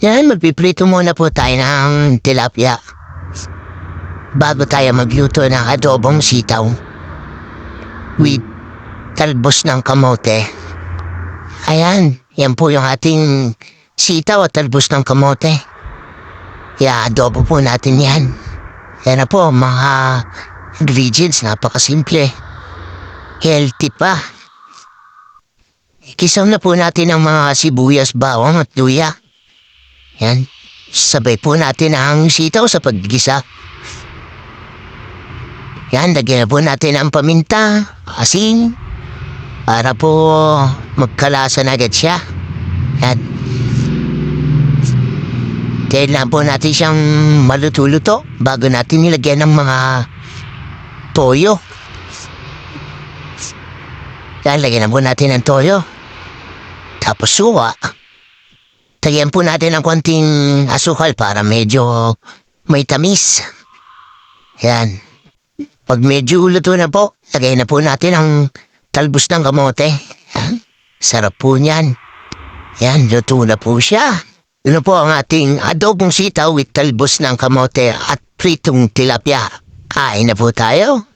Yan, magpiprito muna po tayo ng tilapia bago tayo magluto ng adobong sitaw with talbos ng kamote. Ayan, yan po yung ating sitaw at talbos ng kamote. I-adobo po natin yan. Yan na po, mga ingredients, napakasimple. Healthy pa. Kisam na po natin ang mga sibuyas, bawang at luya. Yan. Sabay po natin ang sitaw sa paggisa. Yan, lagyan na po natin ang paminta, asin, para po magkalasa na agad siya. Yan. Kailangan po natin siyang maluto-luto bago natin nilagyan ng mga toyo. Yan, lagyan na po natin ng toyo. Tapos suwa. Tagyan po natin ng konting asukal para medyo may tamis. Yan. Pag medyo luto na po, lagay na po natin ang talbos ng kamote. Yan. Sarap po niyan. Yan, luto na po siya. Yun po ang ating adobong sitaw with talbos ng kamote at pritong tilapia. Kain na po tayo.